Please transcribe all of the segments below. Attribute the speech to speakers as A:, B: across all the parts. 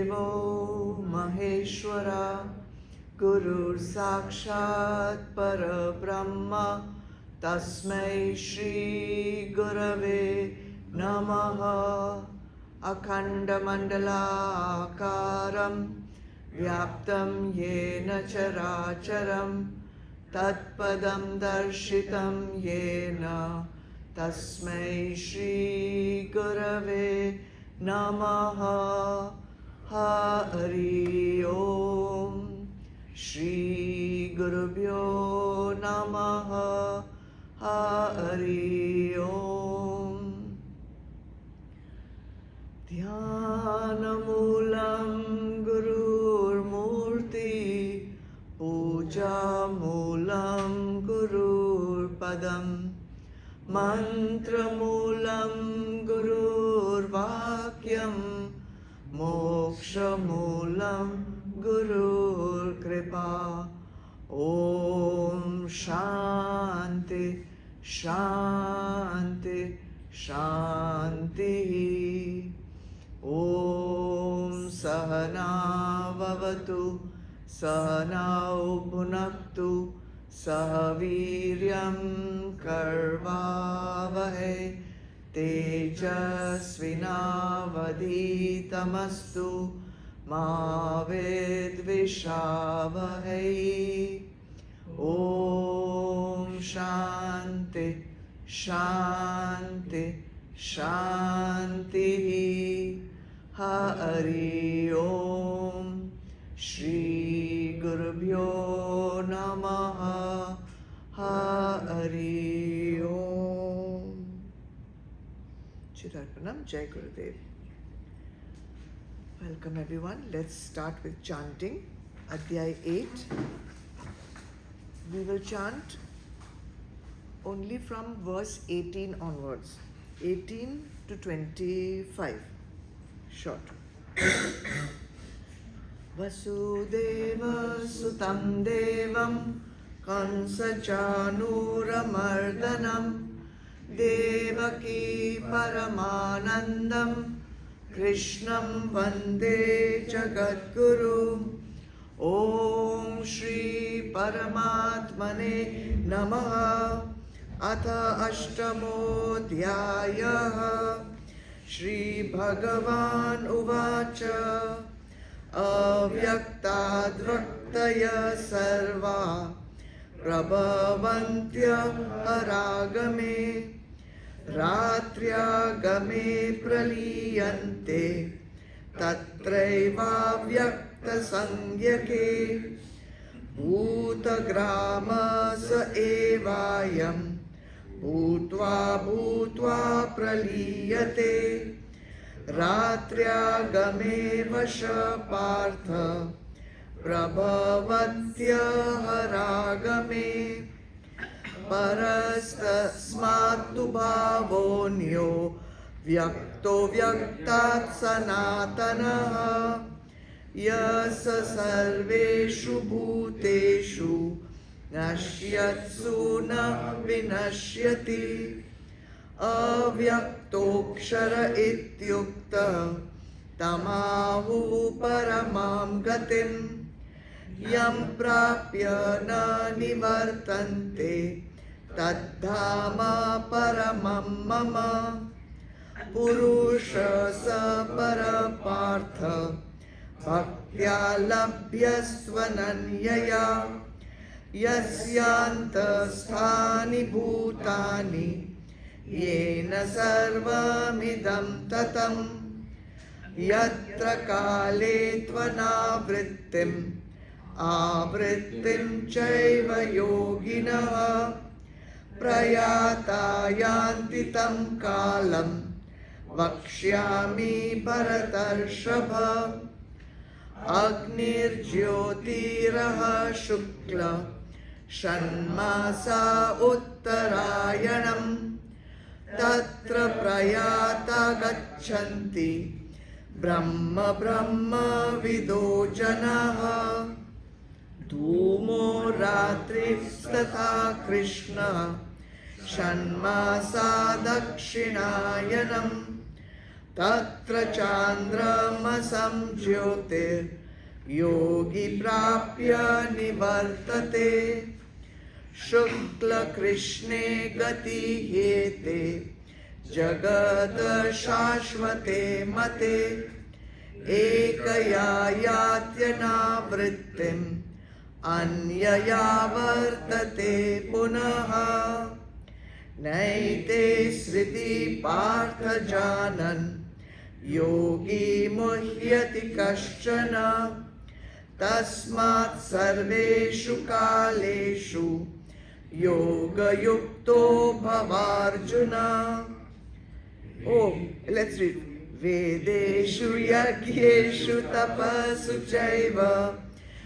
A: Devo Maheshwara Gurur Sakshat Parabrahma Tasmai Shri Gurave Namaha Akhanda Mandala Akaram Vyaptam Yena Characharam Tatpadam Darshitam Yena Tasmai Shri Gurave Namaha. Hari Om Shri Gurubhyo Namaha. Hari Om. Dhyanamulam Gurur Murti Pujamulam Gurur Padam Mantramulam Gurur Vakyam Mokshamulam Gurur Kripa. Om Shanti Shanti Shanti. Om Sahana Vavatu Sahanau Bhunaktu Sahaviryam Karvavahe Tejasvinavaditamastu Ma Vidvishavahe. Om Shanti Shanti Shanti. Hari Om Shri Gurubhyo Namaha. Hari Om. Chidarpanam, Jai Gurudev. Welcome everyone. Let's start with chanting Adhyay 8. We will chant only from verse 18 onwards. 18 to 25. Short. Vasudeva Sutam Devam Kansachanuramardhanam Devaki Paramanandam Krishnam Vande Jagadguru. Om Shri Paramatmane Namaha. Atha Ashtamo Dhyayah. Shri Bhagavan Uvacha Avyaktadvaktaya Sarva Prabhavantya Haragame Ratriagame Praliyante Tatraiva Vyakta Sangyake Bhutagrama Sa Evayam Bhutva Bhutva Praliyate Ratriagame Vasha Partha Prabhavatya Haragame Parastasmatu Bhavonyo Vyakto Vyaktat Sanatanaha Yasa Sarveshu Bhuteshu Nashyatsu Na Vinashyati. Avyaktoksara ityukta Tamahu Paramam Gatim Yam Prapya Na Nivartante Tadhama Paramam Mama. Purusha Sa Parapartha Bhaktya Labhyasvananyaya Yasyanta Sthani Bhutani Yena Sarvamidam Tatam. Yatra Kale Tvanavrittim Avrittim Chaiva Yoginaha Prayata Yanti Tam Kalam Vakshyami Bharatarshava. Agnir Jyotiraha Shukla Shanmasa Uttarayanam Tatra Prayata Gachanti Brahma Brahma Vido Janaha. Dhumo Ratri Statha Krishna Shanmasa Dakshinayanam Tatra chandramasam jyotir yogi prapya nivartate Shukla Krishne gati hete Jagad shashvate mate Ekaya yatyana vrittim Anyaya vartate punaha Naite sriti partha janan Yogi muhyati kaschana Tasmat sarveshu kaleshu Yoga yukto bhavarjuna. Oh, let's read. Vedeshu yagyeshu tapasu chaiva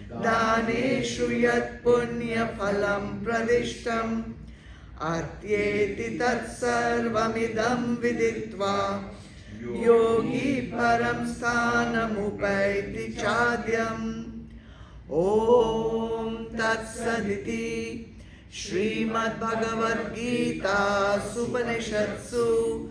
A: Daneshu yat punya phalam pradishtam Atyeti tat sarvamidam viditva Yogi param sthanam upaiti chadyam Om tat saditi Srimad Bhagavad Gita Supanishatsu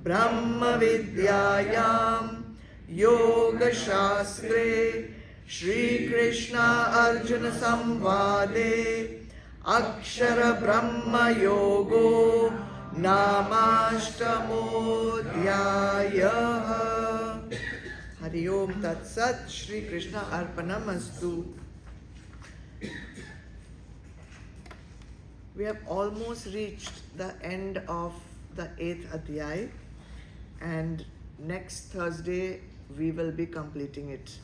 A: Brahma Vidyayam Yoga Shastre Shri Krishna Arjuna Samvade Akshara Brahma Yogo Namastamo Dhyayaha. Hari Om Tat Sat. Shri Krishna Arpanamastu. We have almost reached the end of the 8th Adhyay, and next Thursday we will be completing it.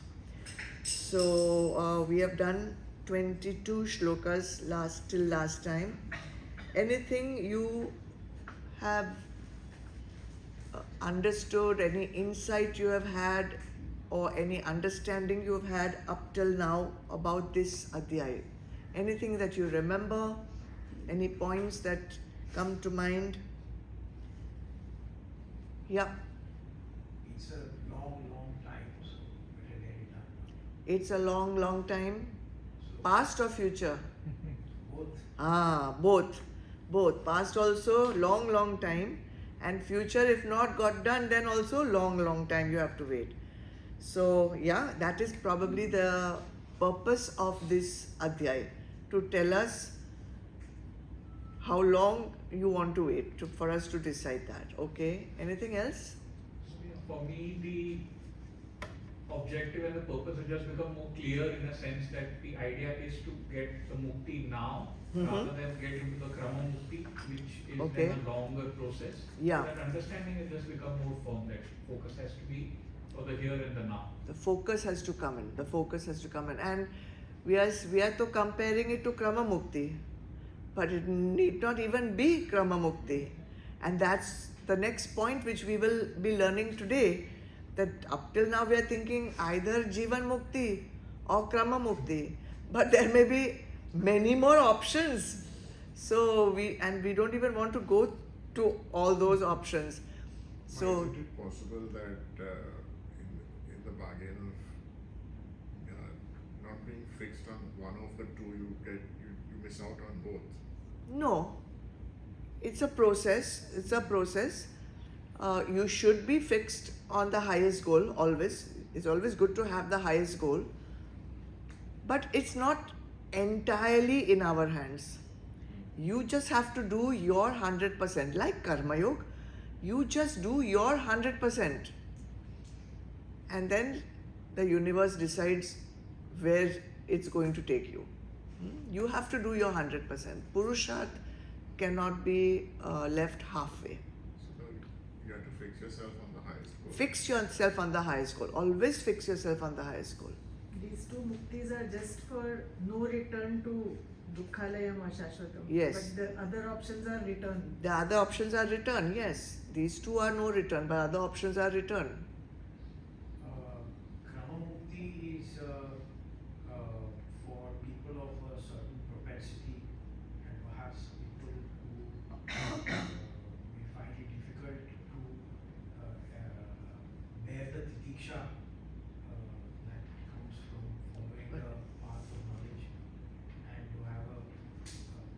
A: So we have done 22 shlokas till last time. Anything you have understood, any insight you have had, or any understanding you have had up till now about this Adhyay? Anything that you remember? Any points that come to mind? Yeah.
B: It's a long time, so better get it done.
A: It's a long time. Past or future?
B: Both.
A: Both. Past also long time, and future if not got done, then also long time you have to wait. So yeah, that is probably the purpose of this Adhyay, to tell us how long you want to wait for us to decide that. Okay, anything else?
C: For me, the objective and the purpose has just become more clear, in a sense that the idea is to get the mukti now, rather than get into the krama mukti, which is
A: Okay.
C: then a longer process.
A: Yeah.
C: So that understanding has just become more firm, that focus has to be for the here and the now.
A: The focus has to come in. And we are to comparing it to krama mukti, but it need not even be krama mukti. And that's the next point which we will be learning today, that up till now we are thinking either jivan mukti or krama mukti, but there may be many more options. So we don't even want to go to all those options. So
D: is it possible that in the bargain of not being fixed on one of the two, you miss out on both?
A: no, it's a process. You should be fixed on the highest goal always. It's always good to have the highest goal, but it's not entirely in our hands. You just have to do your 100%. Like Karma Yoga, you just do your 100%, and then the universe decides where it's going to take you. You have to do your 100%. Purusharth cannot be left halfway.
D: So you have to fix yourself on the highest goal.
A: Fix yourself on the highest goal. Always fix yourself on the highest goal.
E: These two muktis are just for no return to Dukkhalayam Ashashvatam.
A: Yes.
E: But the other options are return.
A: The other options are return, yes. These two are no return, but other options are return.
B: Krama Mukti is for people of a certain propensity, and perhaps people who may find it difficult to bear the titiksha that comes from following the path of knowledge, and to have a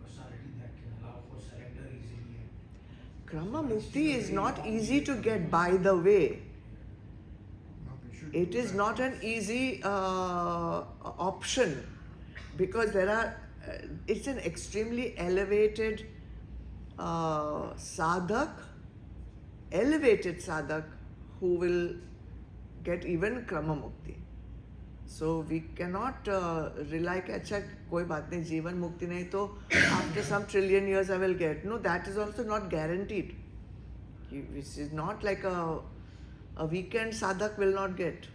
B: personality that can allow for surrender easily.
A: Krama Mukti is not easy to get, by the way. it is not an easy option, because there are, it's an extremely elevated sadhak who will get even krama mukti. So we cannot rely कि अच्छा कोई बात नहीं जीवन मुक्ति नहीं तो after some trillion years I will get. No, that is also not guaranteed. This is not like a weekend sadhak will not get.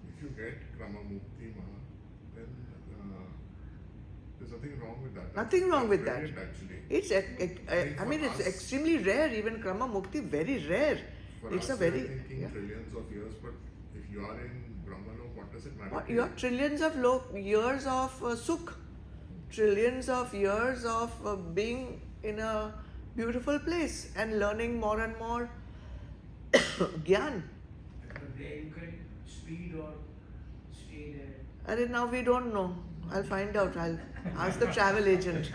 D: If you get Krama Mukti, then there's nothing wrong with that.
A: Nothing wrong with that.
D: Brilliant, actually.
A: It's I mean it's
D: us-
A: extremely rare. Even krama mukti, very rare.
D: For
A: It's
D: us,
A: a very
D: we are thinking
A: yeah.
D: trillions of years, but if you are in Brahmalok, what does it matter?
A: What,
D: to
A: you have trillions of years of sukh, trillions of years of being in a beautiful place and learning more and more gyan.
B: But there you can speed or stay there.
A: And now we don't know. I'll find out. I'll ask the travel agent.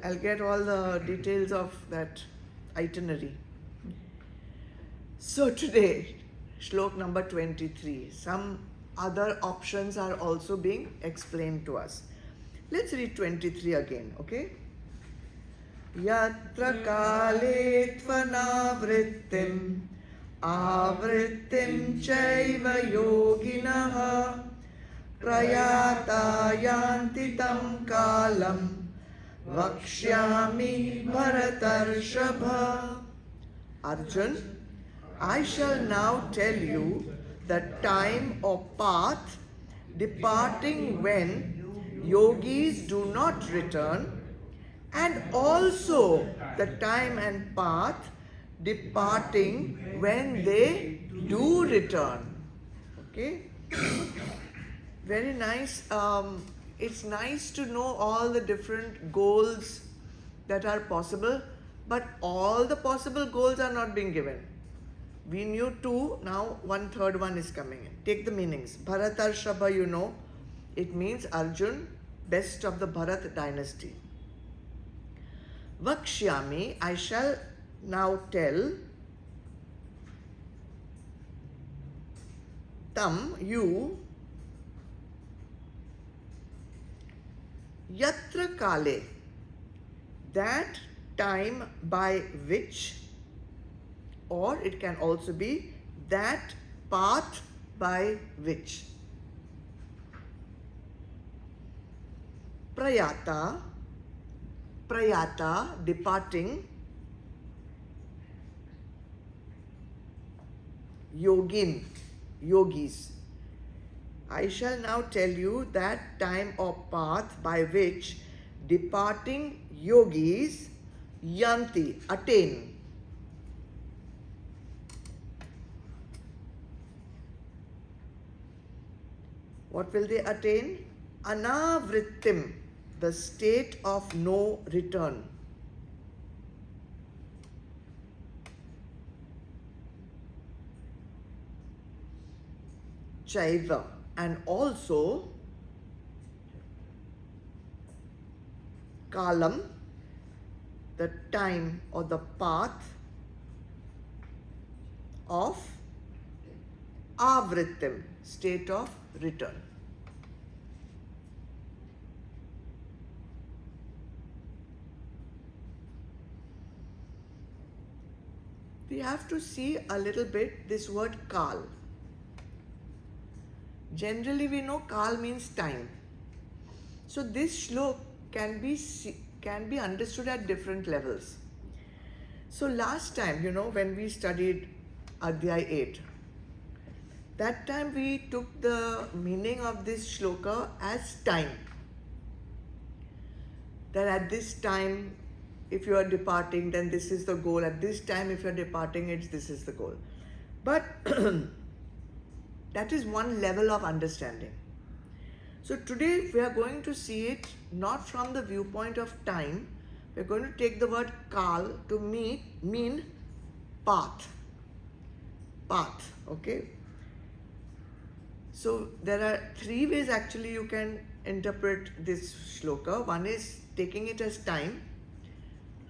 A: I'll get all the details of that itinerary. So today, Shlok number 23. Some other options are also being explained to us. Let's read 23 again, okay? Yatra kale tvanavrittim avrittim chaiva yoginaha prayata yanti tam kalam vakshyami bharatarshava. Arjun, I shall now tell you the time or path departing when yogis do not return, and also the time and path departing when they do return. Okay? Very nice. It's nice to know all the different goals that are possible, but all the possible goals are not being given. We knew two, now 1/3 one is coming in. Take the meanings. Bharatarshava, you know, it means Arjun, best of the Bharat dynasty. Vakshyami, I shall now tell. Tam, you. Yatra kale, that time by which, or it can also be that path by which. Prayata, departing. Yogis. I shall now tell you that time or path by which departing yogis yanti, attain. What will they attain? Anavrittim, the state of no return. Chaiva, and also kalam, the time or the path of avrittim, state of return. We have to see a little bit this word kal. Generally we know kal means time. So this shlok can be understood at different levels. So last time, you know, when we studied Adhyay 8, that time we took the meaning of this shloka as time. That at this time, if you are departing, then this is the goal. At this time, if you are departing, this is the goal. But that is one level of understanding. So today we are going to see it not from the viewpoint of time. We are going to take the word kal to mean path. Path, okay? So there are three ways actually you can interpret this shloka. One is taking it as time.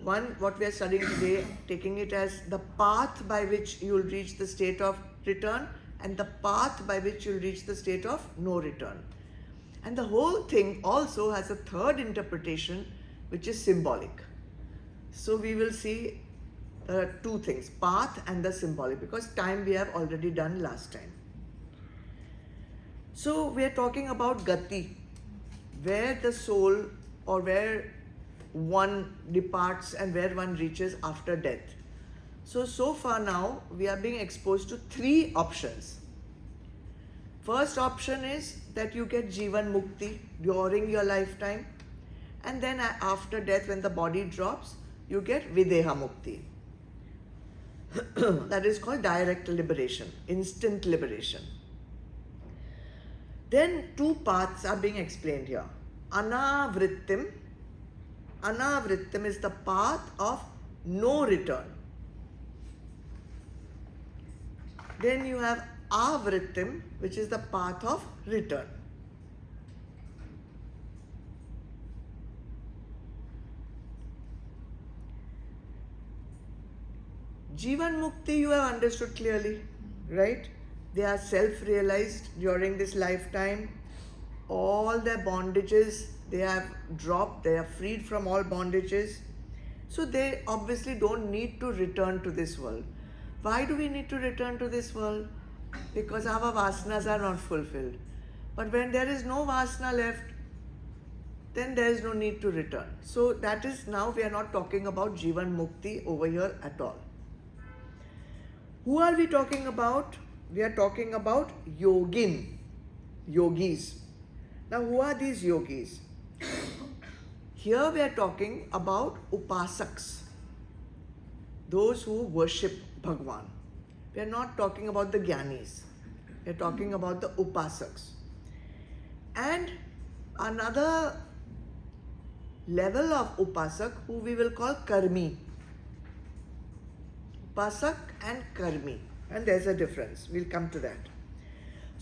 A: One, what we are studying today, taking it as the path by which you will reach the state of return, and the path by which you'll reach the state of no return. And the whole thing also has a third interpretation, which is symbolic. So we will see two things, path and the symbolic, because time we have already done last time. So we are talking about gati, where the soul or where one departs and where one reaches after death. So far now we are being exposed to three options. First option is that you get Jivan Mukti during your lifetime, and then after death, when the body drops, you get Videha Mukti. That is called direct liberation, instant liberation. Then two paths are being explained here. Anavrittim. Anavrittim is the path of no return. Then you have Avrittim, which is the path of return. Jivan Mukti you have understood clearly, right? They are self-realized during this lifetime. All their bondages, they have dropped, they are freed from all bondages. So they obviously don't need to return to this world. Why do we need to return to this world? Because our vasanas are not fulfilled. But when there is no vasana left, then there is no need to return. So that is, now we are not talking about Jivan Mukti over here at all. Who are we talking about? We are talking about yogis. Now who are these yogis? Here we are talking about upasaks, those who worship Bhagwan. We are not talking about the jnanis. We are talking about the upasaks. And another level of upasak who we will call karmi. Upasak and karmi. And there's a difference. We'll come to that.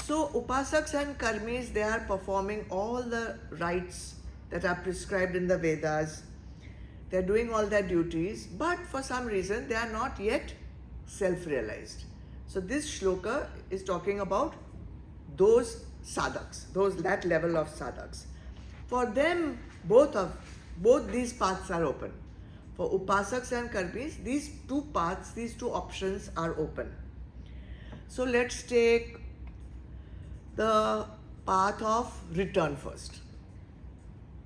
A: So upasaks and karmis, they are performing all the rites that are prescribed in the Vedas. They are doing all their duties, but for some reason they are not yet self-realized. So this shloka is talking about those sadhaks, that level of sadhaks. For them, both these paths are open. For upasaks and karmis, these two paths, these two options are open. So let's take the path of return first.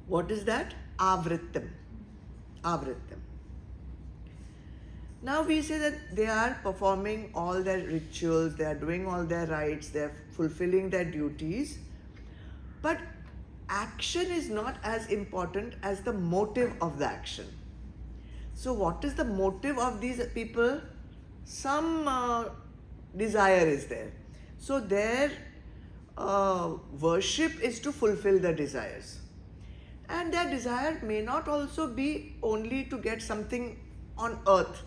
A: What is that? Avrittim. Avrittim. Now we say that they are performing all their rituals, they are doing all their rites, they are fulfilling their duties. But action is not as important as the motive of the action. So what is the motive of these people? Some desire is there. So their worship is to fulfill the desires. And their desire may not also be only to get something on earth.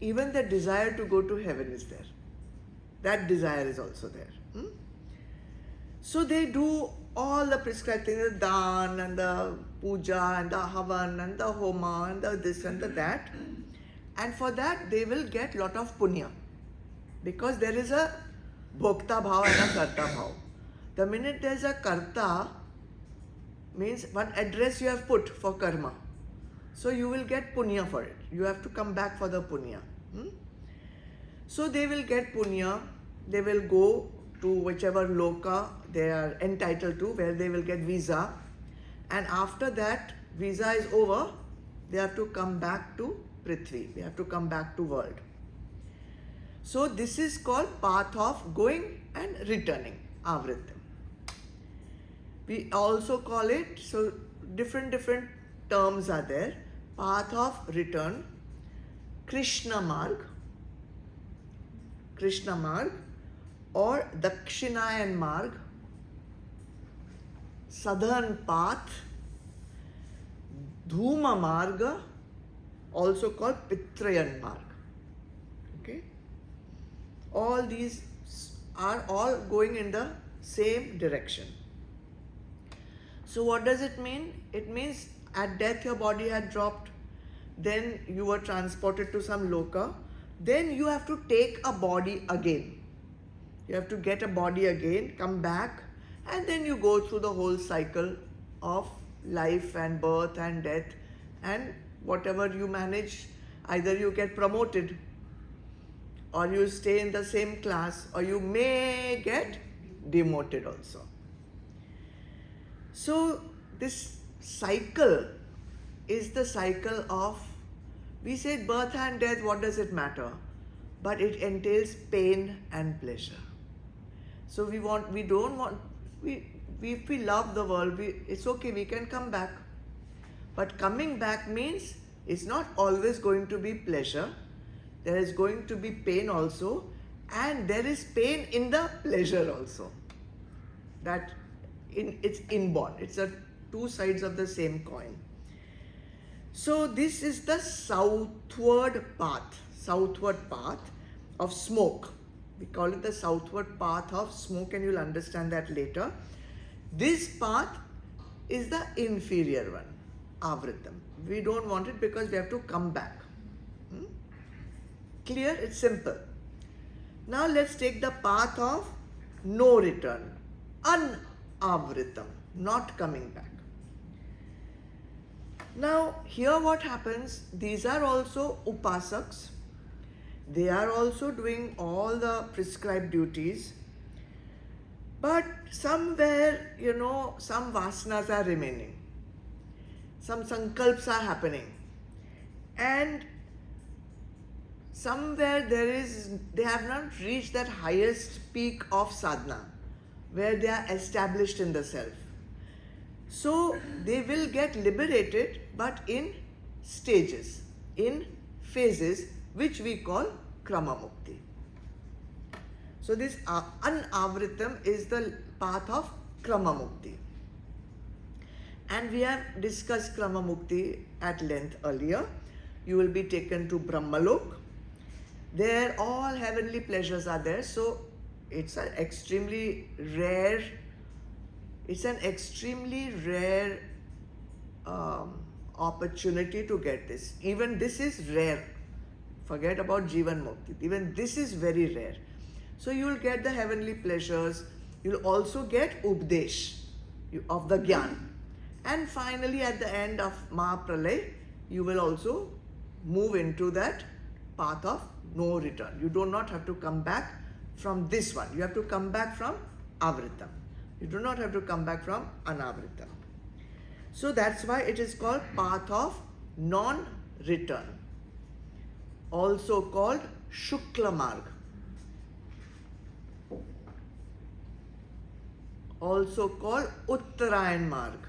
A: Even the desire to go to heaven is there. That desire is also there. So they do all the prescribed things, the dan and the puja and the havan and the homa and the this and the that. And for that they will get lot of punya. Because there is a bhokta bhav and a karta bhav. The minute there is a karta, means one address you have put for karma. So you will get punya for it. You have to come back for the punya. So they will get punya, they will go to whichever loka they are entitled to, where they will get visa. And after that visa is over, they have to come back to Prithvi. They have to come back to world. So this is called path of going and returning, avrittam. We also call it, so different terms are there. Path of return, Krishna Marg, or Dakshinayan Marg, Southern Path, Dhuma Marga, also called Pitrayan Marg. Okay? All these are all going in the same direction. So what does it mean? It means at death your body had dropped, then you were transported to some loka, then you have to take a body again. You have to get a body again, come back, and then you go through the whole cycle of life and birth and death, and whatever you manage, either you get promoted or you stay in the same class, or you may get demoted also. So this cycle is the cycle of, we say birth and death, what does it matter? But it entails pain and pleasure. So if we love the world, it's okay, we can come back. But coming back means it's not always going to be pleasure. There is going to be pain also, and there is pain in the pleasure also. It's inborn. It's two sides of the same coin. So this is the southward path of smoke. We call it the southward path of smoke, and you'll understand that later. This path is the inferior one, avritam. We don't want it because we have to come back. Clear? It's simple. Now let's take the path of no return, unavritam, not coming back. Now here what happens, these are also upasaks. They are also doing all the prescribed duties. But somewhere, some vasanas are remaining. Some sankalps are happening. And somewhere they have not reached that highest peak of sadhana, where they are established in the self. So they will get liberated, but in stages, in phases, which we call krama mukti. So this unavritam is the path of krama mukti. And we have discussed krama mukti at length earlier. You will be taken to Brahmalok. There all heavenly pleasures are there. So it's an extremely rare opportunity to get this. Even this is rare. Forget about Jivan Mukti. Even this is very rare. So you will get the heavenly pleasures. You will also get Updesh of the Gyan. And finally at the end of Mahapralay, you will also move into that path of no return. You do not have to come back from this one. You have to come back from Avritam. You do not have to come back from Anavritam. So that's why it is called path of non-return. Also called Shukla Marg. Also called Uttarayan Marg.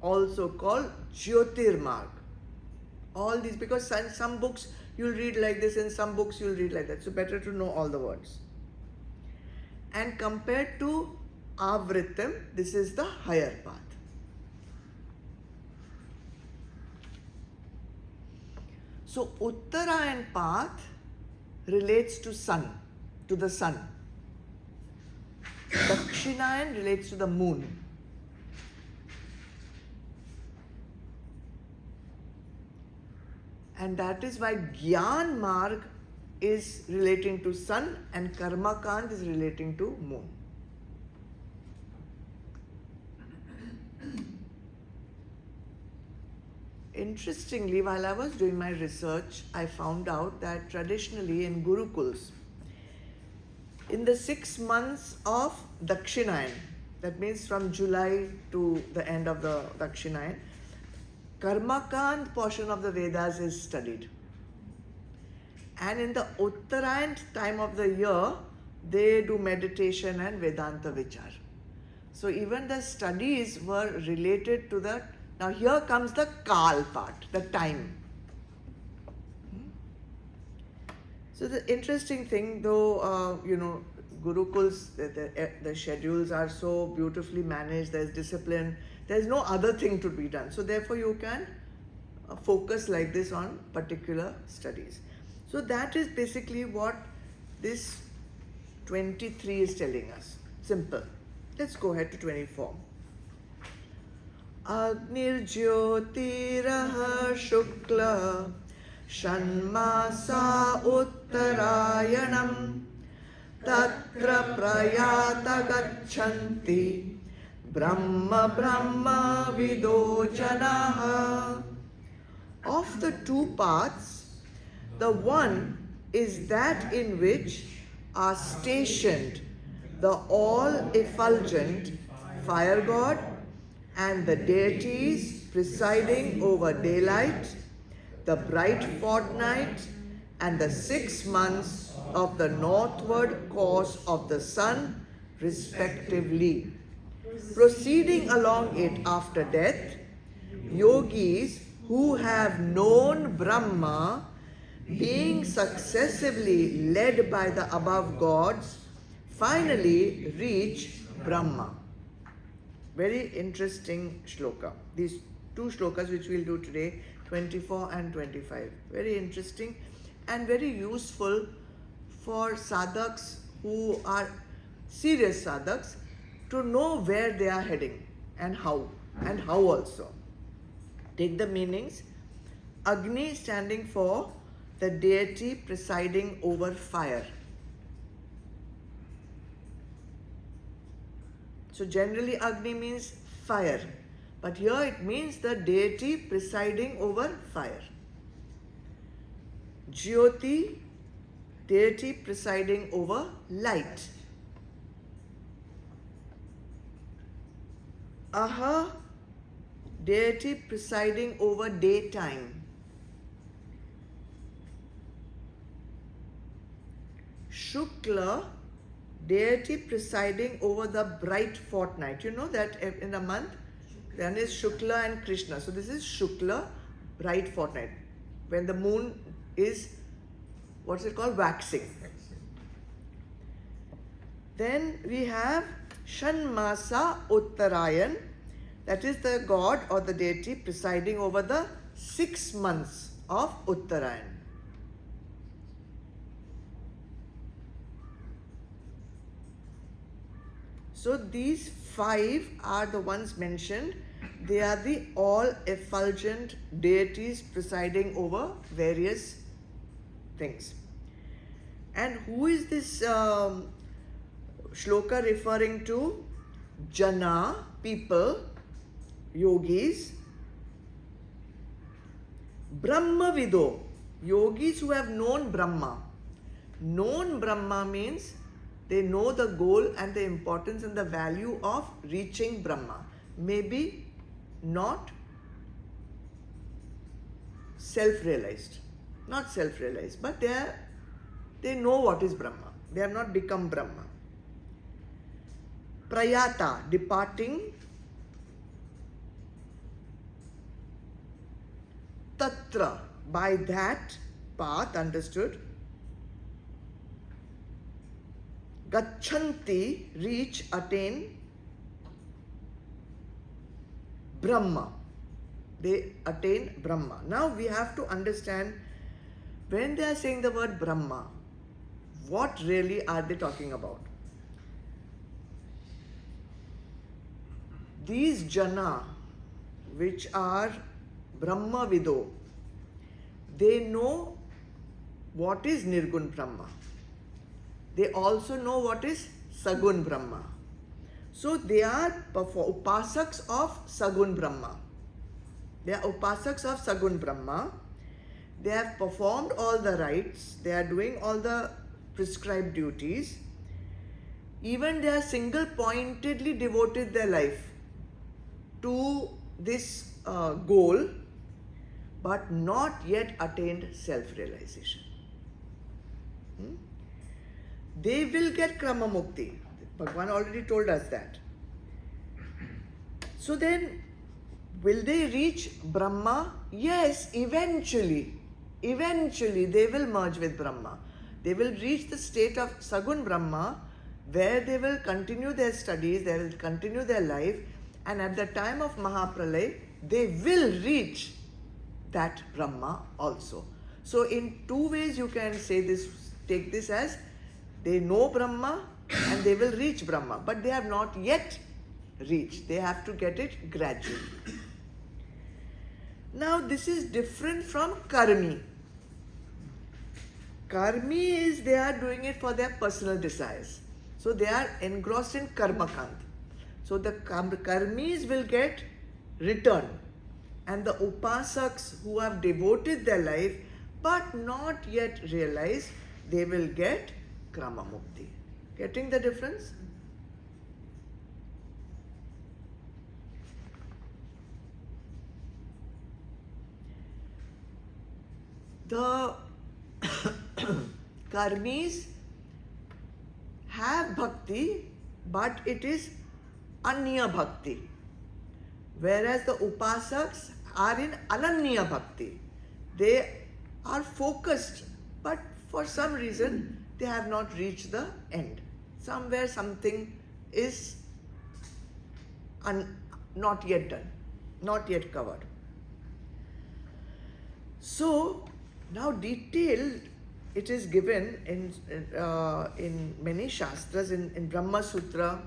A: Also called Jyotir Marg. All these, because in some books you'll read like this, in some books you'll read like that. So better to know all the words. And compared to Avritam, this is the higher path. So Uttarayan path relates to sun, to the sun. Dakshinayan relates to the moon. And that is why Gyan Marg is relating to sun and Karma Kand is relating to moon. Interestingly, while I was doing my research, I found out that traditionally in Gurukuls, in the 6 months of Dakshinayan, that means from July to the end of the Dakshinayan, Karmakand portion of the Vedas is studied. And in the Uttarayan time of the year, they do meditation and Vedanta Vichar. So even the studies were related to the. Now here comes the Kal part, the time. So the interesting thing, though, Gurukuls, the schedules are so beautifully managed, there's discipline, there's no other thing to be done. So therefore you can focus like this on particular studies. So that is basically what this 23 is telling us. Simple. Let's go ahead to 24. Agnirjyotiraha Shukla Shanmasa Uttarayanam tatra prayata gacchanti brahma brahma vido janaha. Of the two paths, the one is that in which are stationed the all-effulgent fire god and the deities presiding over daylight, the bright fortnight, and the 6 months of the northward course of the sun, respectively. Proceeding along it after death, yogis who have known Brahma, being successively led by the above gods, finally reach Brahma. Very interesting shloka. These two shlokas which we'll do today, 24 and 25. Very interesting and very useful for sadhaks who are serious sadhaks to know where they are heading and how also. Take the meanings. Agni standing for the deity presiding over fire. So generally Agni means fire, but here it means the deity presiding over fire. Jyoti, deity presiding over light. Aha, deity presiding over daytime. Shukla, deity presiding over the bright fortnight. You know that in a month, then is Shukla and Krishna. So this is Shukla, bright fortnight. When the moon is, what's it called? Waxing. Then we have Shanmasa Uttarayan, that is the god or the deity presiding over the 6 months of Uttarayan. So these 5 are the ones mentioned. They are the all-effulgent deities presiding over various things. And who is this shloka referring to? Jana, people, yogis. Brahma Vido, yogis who have known Brahma. Known Brahma means they know the goal and the importance and the value of reaching Brahma. Maybe not self-realized. Not self-realized, but they know what is Brahma. They have not become Brahma. Prayata, departing. Tatra, by that path, understood. Gacchanti, reach, attain. Brahma, they attain Brahma. Now we have to understand, when they are saying the word Brahma, what really are they talking about? These jana, which are Brahma Vido, they know what is Nirgun Brahma. They also know what is Sagun Brahma. So they are upasaks of Sagun Brahma. They are upasaks of Sagun Brahma. They have performed all the rites. They are doing all the prescribed duties. Even they are single-pointedly devoted their life to this goal, but not yet attained self-realization. They will get Krama Mukti. Bhagwan already told us that. So then, will they reach Brahma? Yes, eventually. Eventually, they will merge with Brahma. They will reach the state of Sagun Brahma, where they will continue their studies, they will continue their life, and at the time of Mahapralay, they will reach that Brahma also. So in 2 ways you can say this, take this as they know Brahma and they will reach Brahma, but they have not yet reached. They have to get it gradually. Now this is different from Karmi. Karmi is they are doing it for their personal desires. So they are engrossed in karma kant. So the karmis will get return. And the upasaks who have devoted their life but not yet realized, they will get krama mukti. Getting the difference? The karmis have bhakti, but it is anya bhakti. Whereas the upasaks are in ananya bhakti. They are focused, but for some reason they have not reached the end. Somewhere something is not yet done, not yet covered. So now detailed it is given in many shastras, in Brahma Sutra,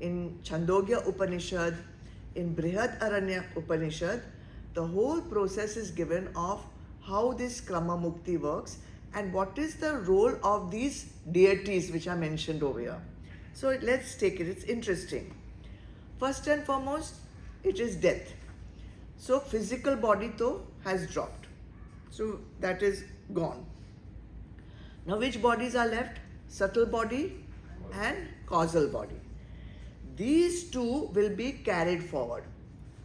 A: in Chandogya Upanishad, in Brihad Aranya Upanishad. The whole process is given of how this Krama Mukti works and what is the role of these deities which are mentioned over here. So let's take it, it's interesting. First and foremost, it is death. So physical body though has dropped. So that is gone. Now which bodies are left? Subtle body and causal body. These two will be carried forward.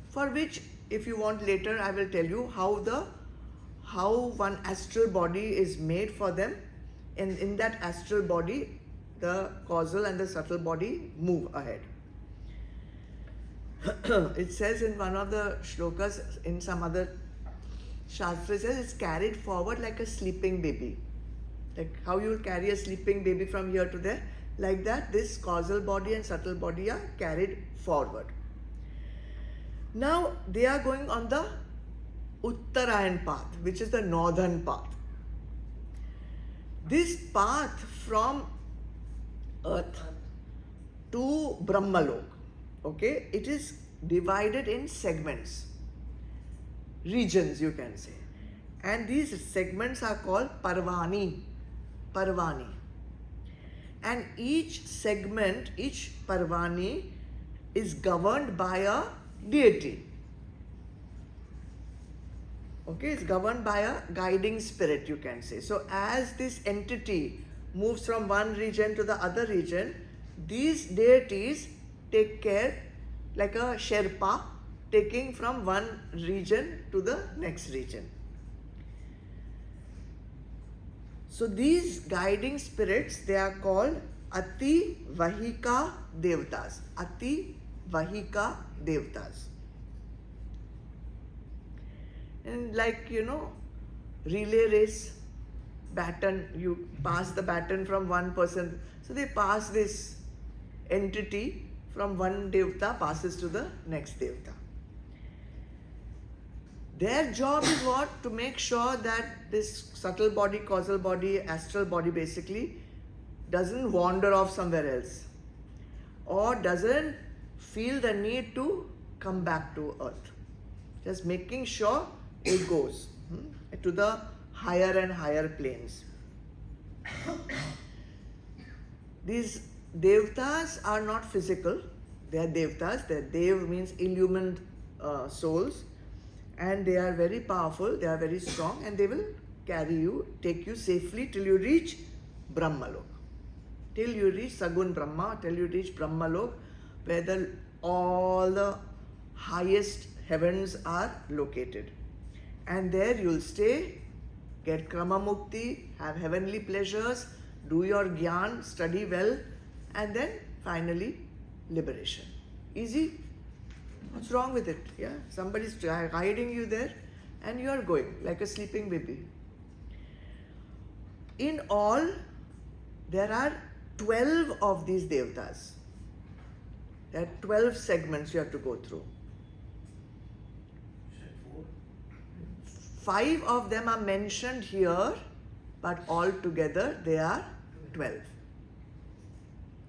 A: For which, if you want later, I will tell you how one astral body is made for them. In that astral body, the causal and the subtle body move ahead. It says in one of the shlokas, in some other shastra, it says it's carried forward like a sleeping baby. Like how you will carry a sleeping baby from here to there, like that this causal body and subtle body are carried forward. Now they are going on the Uttarayan path, which is the northern path. This path from earth to Brahmalok, okay, it is divided in segments, regions you can say. And these segments are called Parvani. And each segment, each Parvani is governed by a deity. Okay, it's governed by a guiding spirit, you can say. So as this entity moves from one region to the other region, these deities take care like a Sherpa taking from one region to the next region. So these guiding spirits, they are called Ati Vahika Devtas. Ati Vahika Devtas. And like, relay race, baton, you pass the baton from one person. So they pass this entity from one Devta, passes to the next Devta. Their job is what? To make sure that this subtle body, causal body, astral body basically doesn't wander off somewhere else or doesn't feel the need to come back to earth. Just making sure it goes to the higher and higher planes. These devtas are not physical. They are devtas. Their dev means illumined souls. And they are very powerful, they are very strong, and they will carry you, take you safely till you reach Brahmalok. Till you reach Sagun Brahma, till you reach Brahmalok, where all the highest heavens are located. And there you will stay, get Krama Mukti, have heavenly pleasures, do your Gyan, study well, and then finally liberation. Easy? What's wrong with it? Yeah, somebody's guiding you there and you are going like a sleeping baby. In all, there are 12 of these devtas. There are 12 segments you have to go through.
B: You said 4?
A: 5 of them are mentioned here, but all together they are 12.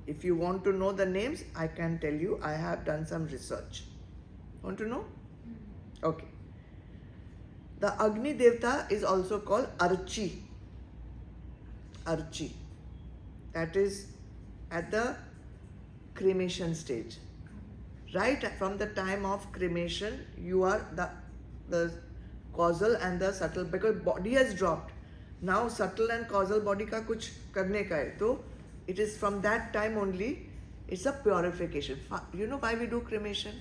A: If you want to know the names, I can tell you, I have done some research. Want to know? Okay. The Agni Devta is also called Archi. archi. That is at the cremation stage. Right from the time of cremation, you are the causal and the subtle, because body has dropped. Now subtle and causal body का कुछ करने का है, तो it is from that time only. It's a purification. You know why we do cremation?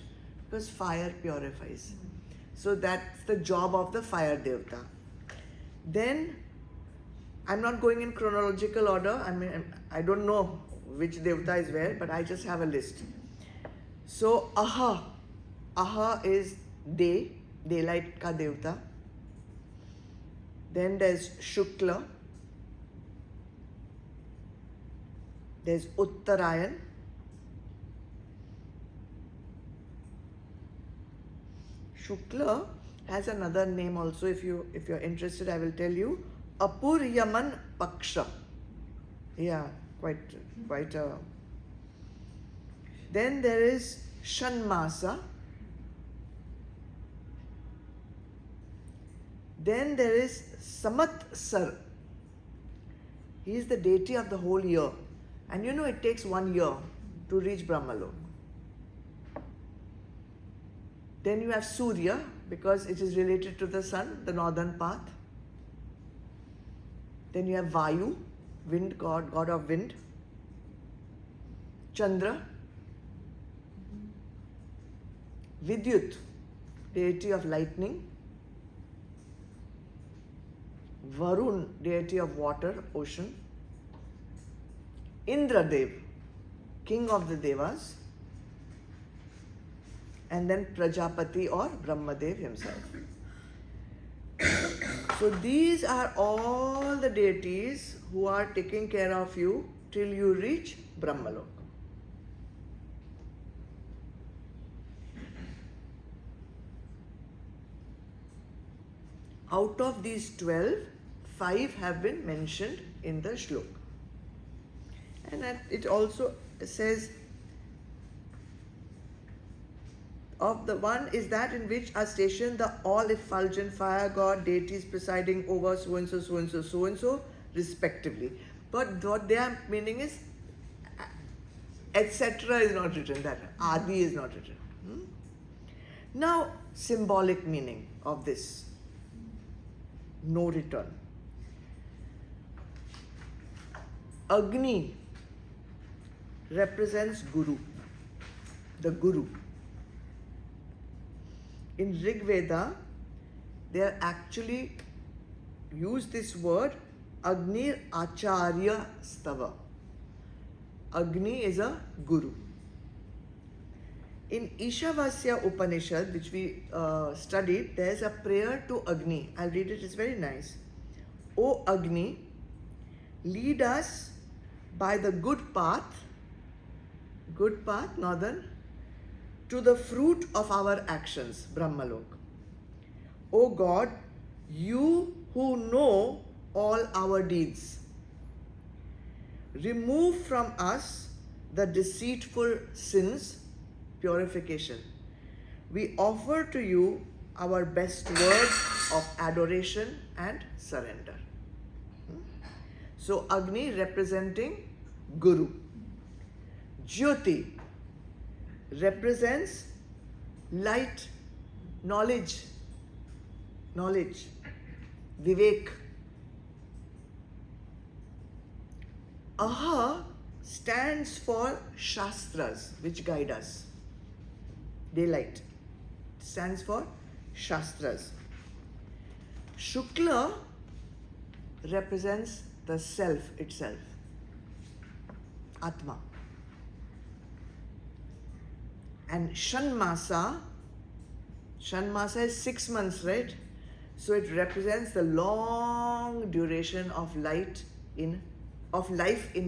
A: Because fire purifies. So that's the job of the fire devata. Then, I'm not going in chronological order. I mean, I don't know which devata is where, but I just have a list. So, Aha is day, daylight ka devata. Then there's Shukla. There's Uttarayan. Shukla has another name also. If you're interested, I will tell you. Apuryaman Paksha. Yeah, quite a. Then there is Shanmasa. Then there is Samatsar. He is the deity of the whole year. And you know it takes 1 year to reach Brahmalok. Then you have Surya, because it is related to the sun, the northern path. Then you have Vayu, wind god, god of wind. Chandra. Vidyut, deity of lightning. Varun, deity of water, ocean. Indradev, king of the Devas. And then Prajapati or Brahmadev himself. So these are all the deities who are taking care of you till you reach Brahmalok. Out of these 12, 5 have been mentioned in the Shloka. And it also says, of the one is that in which are stationed the all-effulgent fire god, deities presiding over so and so, so and so, so and so, respectively. But what their meaning is, etc. is not written, that Adi is not written. Now, symbolic meaning of this. No return. Agni represents Guru, the Guru. In Rig Veda, they are actually use this word Agnir Acharya Stava. Agni is a Guru. In Ishavasya Upanishad, which we studied, there is a prayer to Agni. I'll read it, it's very nice. O Agni, lead us by the good path, northern, to the fruit of our actions, Brahmalok. O God, you who know all our deeds, remove from us the deceitful sins, purification. We offer to you our best words of adoration and surrender. So Agni representing Guru. Jyoti represents light, knowledge, Vivek. Aha stands for Shastras, which guide us. Daylight stands for Shastras. Shukla represents the self itself, Atma. And Shanmasa is 6 months, right? So it represents the long duration of life in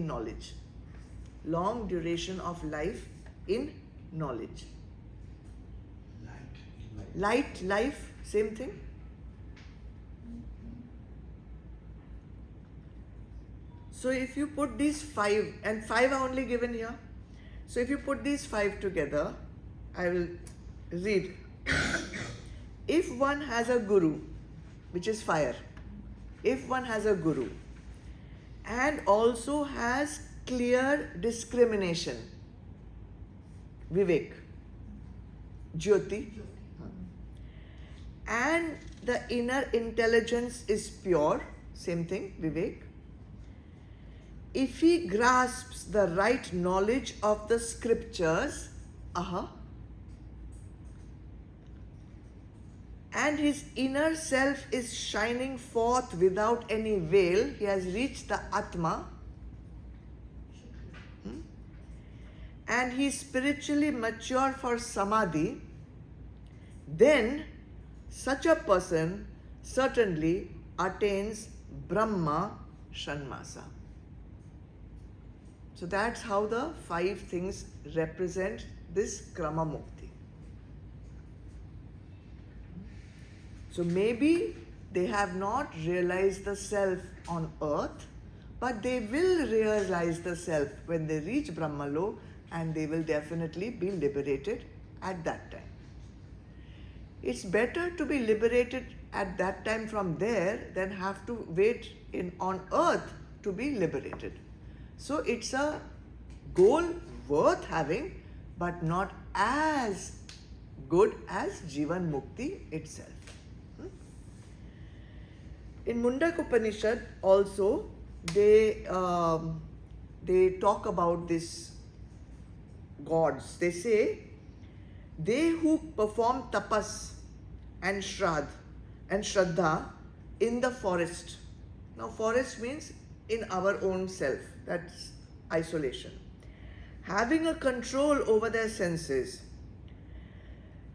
A: knowledge. Long duration of life in knowledge. Light, life, same thing. So if you put these 5, and 5 are only given here. So if you put these 5 together, I will read. If one has a guru, which is fire, if one has a guru, and also has clear discrimination. Vivek. Jyoti. And the inner intelligence is pure. Same thing, Vivek. If he grasps the right knowledge of the scriptures, and his inner self is shining forth without any veil, he has reached the Atma, and he is spiritually mature for Samadhi, then such a person certainly attains Brahma Shanmasa. So that's how the 5 things represent this Krama Mukti. So maybe they have not realized the self on earth, but they will realize the self when they reach Brahmalok, and they will definitely be liberated at that time. It's better to be liberated at that time from there than have to wait on earth to be liberated. So it's a goal worth having, but not as good as Jivan Mukti itself. In Mundak Upanishad also, they talk about this gods. They say, they who perform tapas and shraddha in the forest. Now forest means in our own self, that's isolation. Having a control over their senses,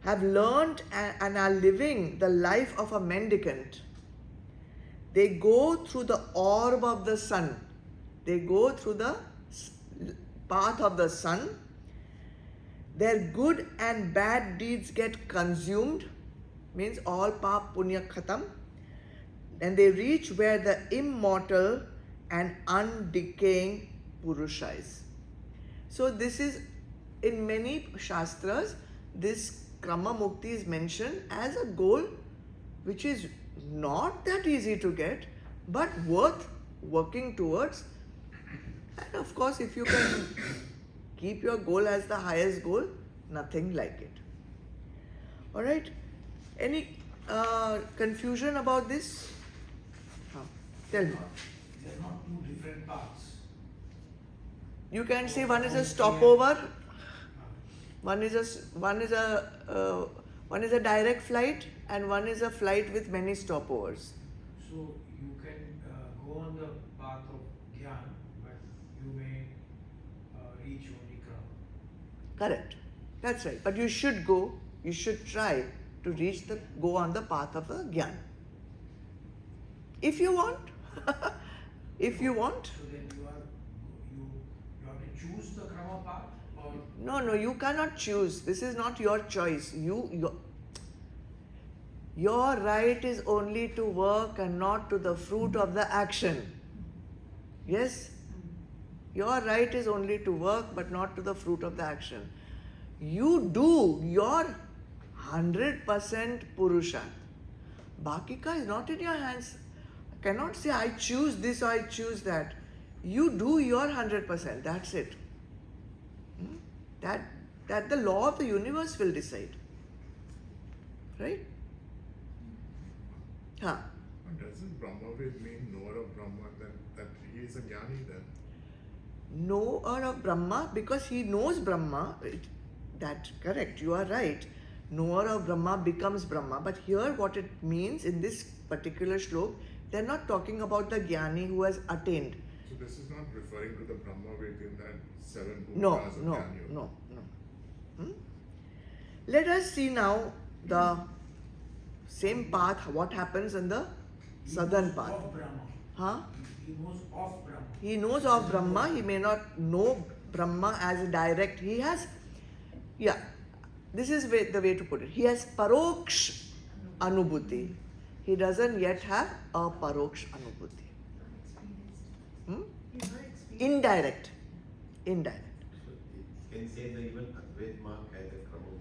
A: have learned and are living the life of a mendicant. They go through the orb of the sun. They go through the path of the sun. Their good and bad deeds get consumed, means all paap punya khatam, and they reach where the immortal and undecaying Purusha is. So this is, in many Shastras, this Krama Mukti is mentioned as a goal which is not that easy to get, but worth working towards. And of course, if you can keep your goal as the highest goal, nothing like it. Alright, any confusion about this? Tell me.
B: They are not 2 different paths.
A: You can say one is a stopover, one is a direct flight, and one is a flight with many stopovers.
B: So you can go on the path of Dhyan, but you may reach only Krama.
A: Correct. That's right. But you should try to go on the path of the Gyan. If you want. If you want.
B: So then you have to choose the Krama path, or
A: No, you cannot choose. This is not your choice. Your right is only to work and not to the fruit of the action. Yes? Your right is only to work but not to the fruit of the action. You do your 100% Purusha. Bhakika is not in your hands. I cannot say I choose this or I choose that. You do your 100%. That's it. That the law of the universe will decide. Right? Huh.
D: Doesn't Brahmavid mean knower of Brahma, then that he is a jnani then?
A: Knower of Brahma, because he knows Brahma. That's correct, you are right. Knower of Brahma becomes Brahma. But here what it means in this particular shlok, they are not talking about the jnani who has attained.
D: So this is not referring to the Brahmavid in that 7
A: No.
D: bhutas of Jnani.
A: Let us see now the same path, what happens in the southern path.
B: of Brahma.
A: Huh?
B: He knows of Brahma.
A: He knows of Brahma, he may not know Brahma as a direct. He has, this is the way to put it. He has paroksh anubhuti. He doesn't yet have a paroksh anubhuti. Indirect.
F: So can you say that even Adhyay mark has a Krama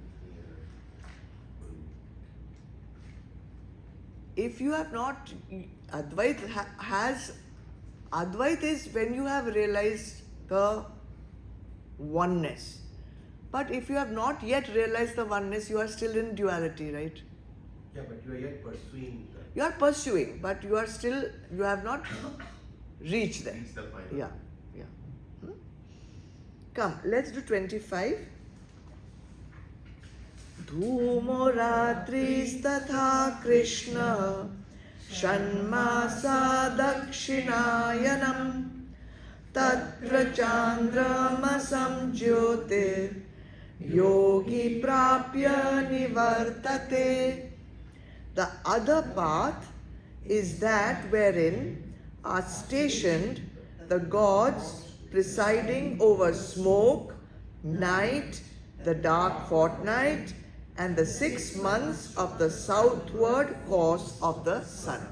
A: If you have not, Advait has Advaita is when you have realized the oneness. But if you have not yet realized the oneness, you are still in duality, right?
F: Yeah, but you are yet pursuing the
A: You are pursuing, but you are still, you have not reached there.
F: reach the final.
A: Yeah, yeah. Come, let's do 25. Dhumo ratris tatha Krishna Shanmasa dakshinayanam Tatra chandramasam jyotir Yogi prapya nivartate. The other path is that wherein are stationed the gods presiding over smoke, night, the dark fortnight, and the 6 months of the southward course of the sun.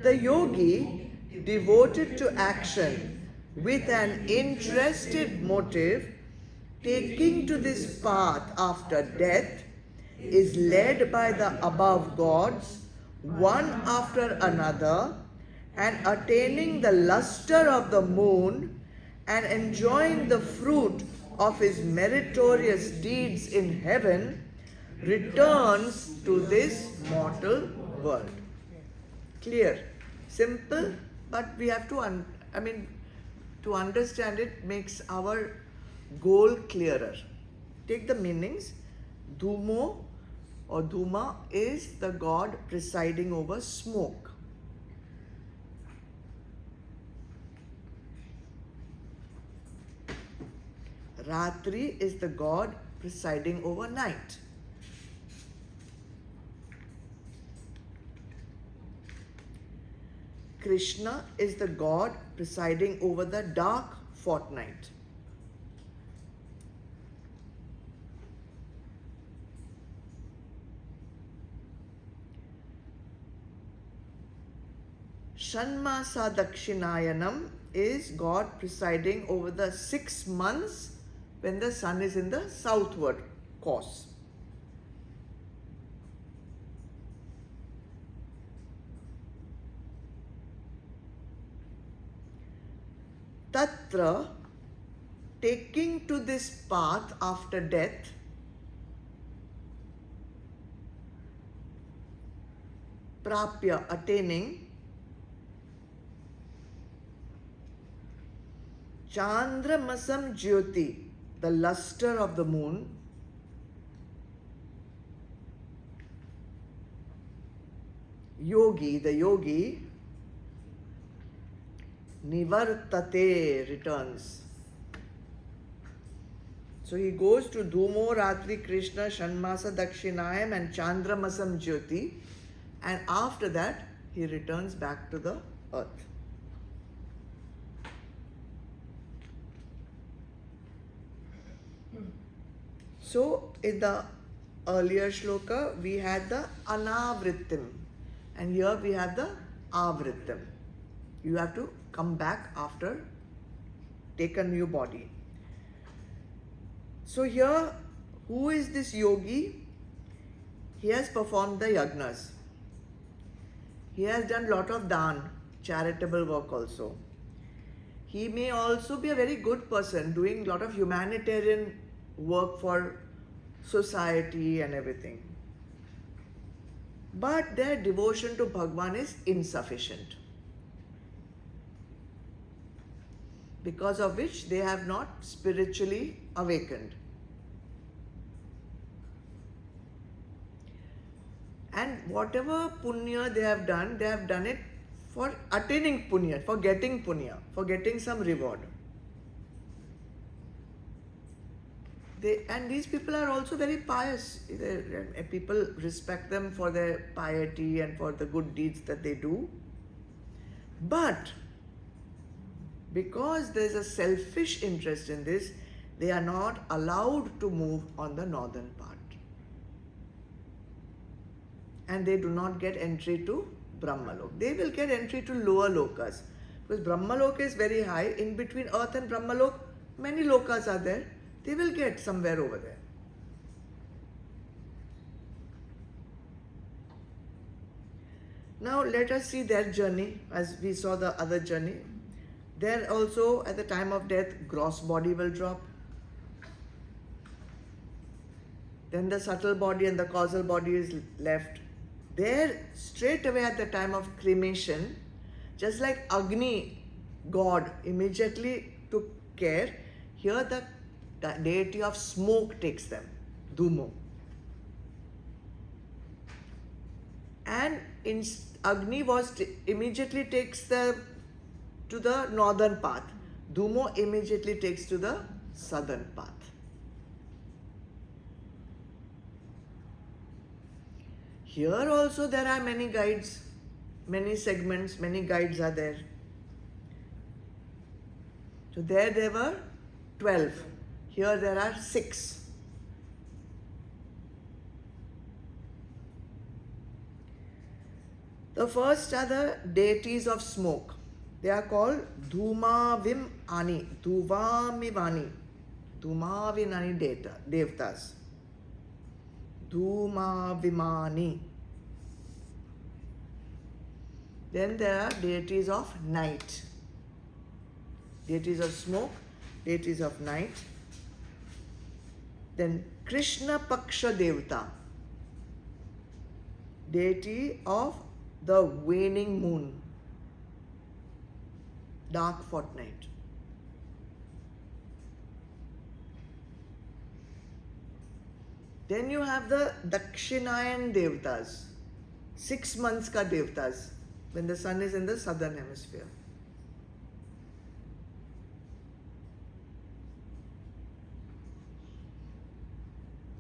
A: The yogi, devoted to action with an interested motive, taking to this path after death, is led by the above gods, one after another, and attaining the luster of the moon and enjoying the fruit of his meritorious deeds in heaven, returns to this mortal world. Clear? Simple, but we have to, to understand it makes our goal clearer. Take the meanings. Dhumo or Dhuma is the god presiding over smoke. Ratri is the god presiding over night. Krishna is the god presiding over the dark fortnight. Shanmasa Dakshinayanam is God presiding over the 6 months when the sun is in the southward course. Tatra, taking to this path after death, prapya, attaining, Chandramasam Jyoti, the luster of the moon, yogi, the yogi, nivartate, returns. So he goes to Dhumo, Ratri, Krishna, Shanmasa, Dakshinayam and Chandramasam Jyoti, and after that he returns back to the earth. So in the earlier shloka we had the anavrittim, and here we have the avrittim. You have to come back after, take a new body. So here, who is this yogi? He has performed the yagnas. He has done lot of dan, charitable work also. He may also be a very good person doing lot of humanitarian work for society and everything. But their devotion to Bhagwan is insufficient, because of which they have not spiritually awakened. And whatever punya they have done it for attaining punya, for getting some reward. And these people are also very pious. People respect them for their piety and for the good deeds that they do. But because there is a selfish interest in this, they are not allowed to move on the northern part. And they do not get entry to Brahmalok. They will get entry to lower lokas. Because Brahmalok is very high. In between earth and Brahmalok, many lokas are there. They will get somewhere over there. Now let us see their journey as we saw the other journey. There also at the time of death, gross body will drop. Then the subtle body and the causal body is left. There, straight away at the time of cremation, just like Agni, God, immediately took care, here the deity of smoke takes them, Dhumo. And Agni immediately takes them to the northern path. Dhumo immediately takes to the southern path. Here also there are many guides, many segments, many guides are there. So there were 12. Here there are 6. The first are the deities of smoke. They are called Dhumavimani, Dhuvamivani, Dhumavinani Devatas. Dhumavimani. Then there are deities of night. Deities of smoke, deities of night. Then Krishna Paksha Devata, deity of the waning moon, dark fortnight. Then you have the Dakshinayan Devatas, 6 months ka Devatas, when the sun is in the southern hemisphere.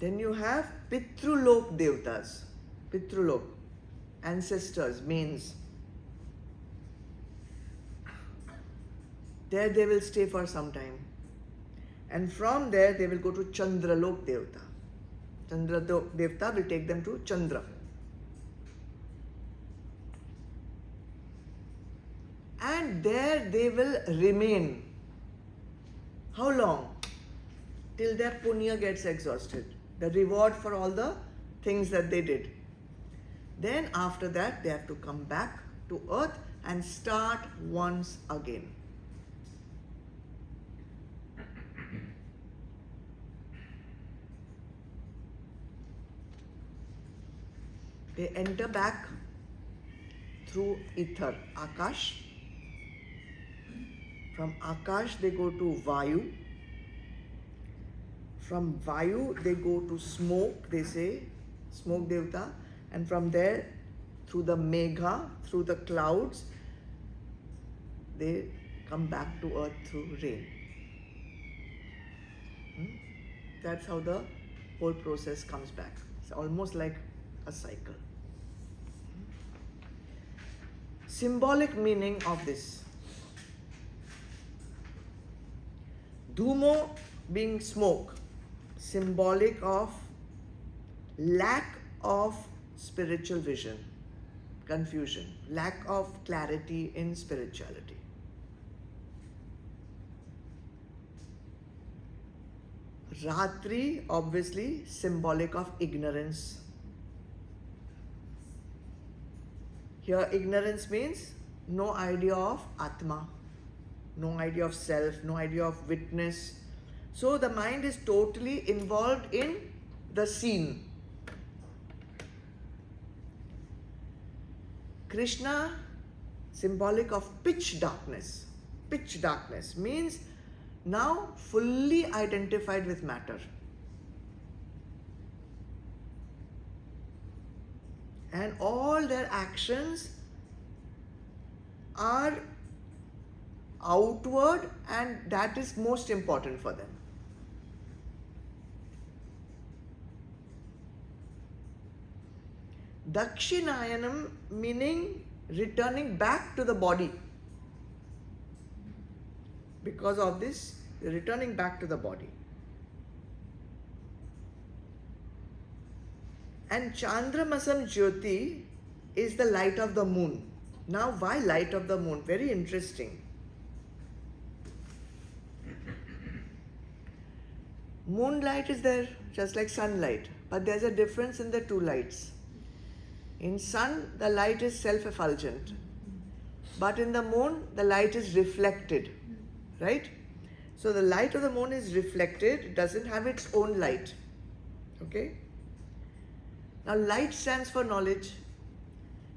A: Then you have Pitrulok Devatas, Pitrulok, ancestors, mains. There they will stay for some time. And from there they will go to Chandralok Devata. Chandralok Devata will take them to Chandra. And there they will remain. How long? Till their punya gets exhausted. The reward for all the things that they did. Then after that they have to come back to earth and start once again. They enter back through ether, Akash. From Akash they go to Vayu. From Vayu they go to smoke, they say, smoke Devata. And from there, through the Megha, through the clouds, they come back to earth through rain. That's how the whole process comes back. It's almost like a cycle. Symbolic meaning of this. Dhumo being smoke, symbolic of lack of spiritual vision, confusion, lack of clarity in spirituality. Ratri, obviously, symbolic of ignorance. Here, ignorance means no idea of Atma, no idea of self, no idea of witness. So the mind is totally involved in the scene. Krishna, symbolic of pitch darkness. Pitch darkness means now fully identified with matter. And all their actions are outward, and that is most important for them. Dakshinayanam meaning returning back to the body. Because of this, returning back to the body. And Chandramasam Jyoti is the light of the moon. Now, why light of the moon? Very interesting. Moonlight is there, just like sunlight, but there's a difference in the two lights. In sun, the light is self-effulgent. But in the moon, the light is reflected. Right? So the light of the moon is reflected, it doesn't have its own light. Okay? Now light stands for knowledge.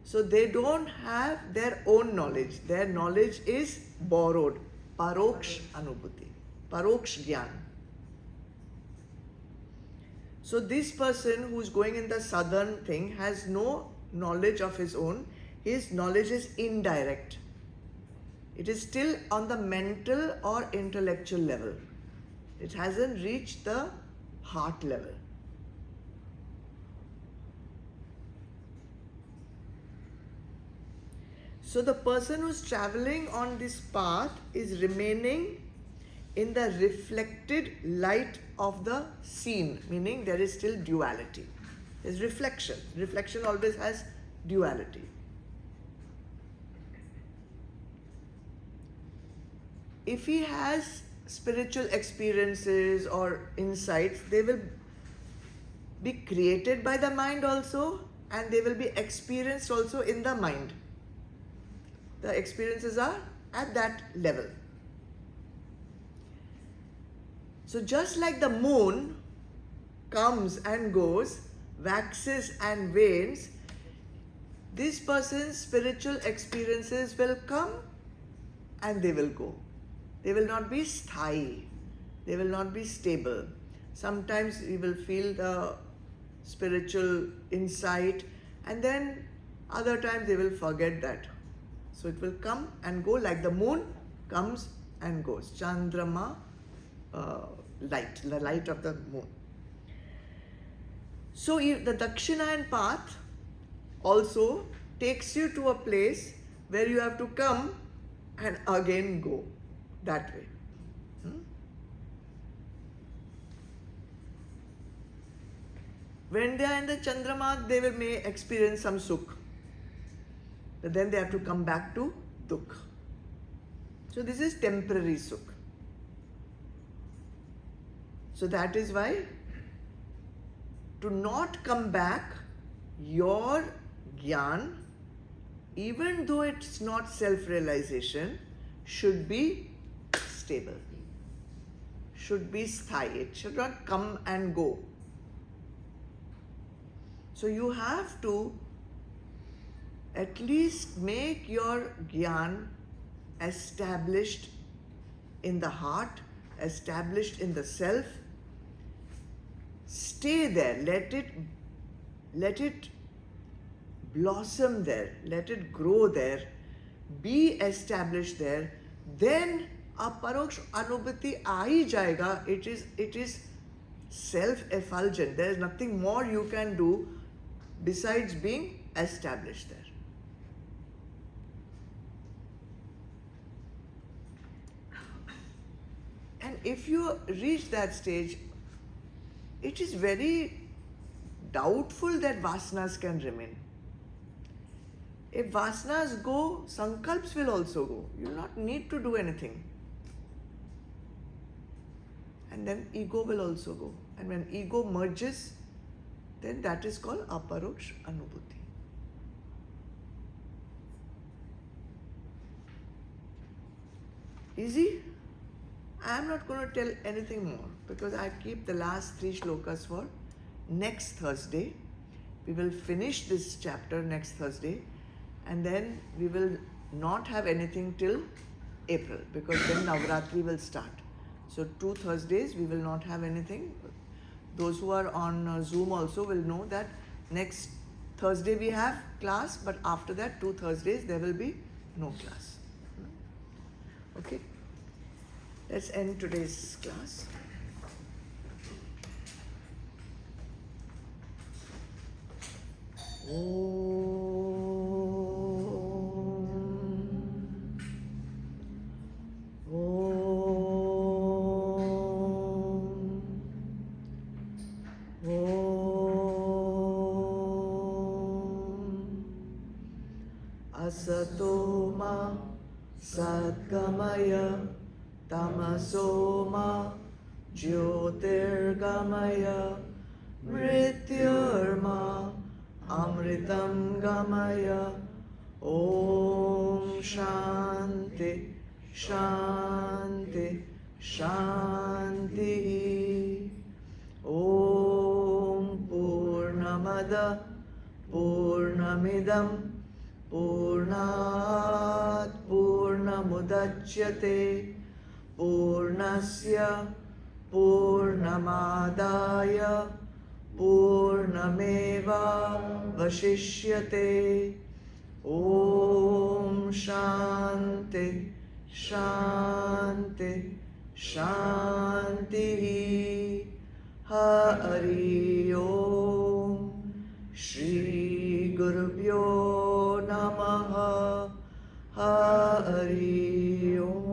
A: So they don't have their own knowledge. Their knowledge is borrowed. Paroksh anubhuti. Paroksh gyan. So this person who's going in the southern thing has no knowledge of his own. His knowledge is indirect. It is still on the mental or intellectual level. It hasn't reached the heart level. So the person who's traveling on this path is remaining in the reflected light of the scene, meaning there is still duality. There's reflection. Reflection always has duality. If he has spiritual experiences or insights, they will be created by the mind also, and they will be experienced also in the mind. The experiences are at that level. So just like the moon comes and goes, waxes and wanes, this person's spiritual experiences will come and they will go. They will not be sthai. They will not be stable. Sometimes you will feel the spiritual insight, and then other times they will forget that. So it will come and go like the moon comes and goes. Chandrama light, the light of the moon. So the Dakshinayan path also takes you to a place where you have to come and again go that way. When they are in the Chandrama, they may experience some sukh. But then they have to come back to dukh. So this is temporary sukh. So that is why to not come back, your gyan, even though it's not self-realization, should be stable. Should be sthai. It should not come and go. So you have to at least make your gyan established in the heart, established in the self. Stay there. Let it blossom there. Let it grow there. Be established there. Then a paroksh anubhuti aa hi jayega. It is self-effulgent. There is nothing more you can do besides being established there. And if you reach that stage, it is very doubtful that vasanas can remain. If vasanas go, sankalps will also go. You will not need to do anything. And then ego will also go. And when ego merges, then that is called aparoksh anubhuti. Easy? I am not going to tell anything more because I keep the last 3 shlokas for next Thursday. We will finish this chapter next Thursday, and then we will not have anything till April because then Navratri will start. So 2 Thursdays we will not have anything. Those who are on Zoom also will know that next Thursday we have class, but after that 2 Thursdays there will be no class. Okay? Let's end today's class. Asato ma sadgamaya tamaso ma jyotirgamaya mrityurma Amritam Gamaya. Om Shanti Shanti Shanti. Om Purnamada Purnamidam Purnat Purnamudachyate Purnasya Purnamadaya Purnameva Vashishyate. Om Shanti Shanti Shanti. Hari Om. Shri Gurubhyo Namaha. Hari Om.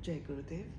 A: Jai Gurudev.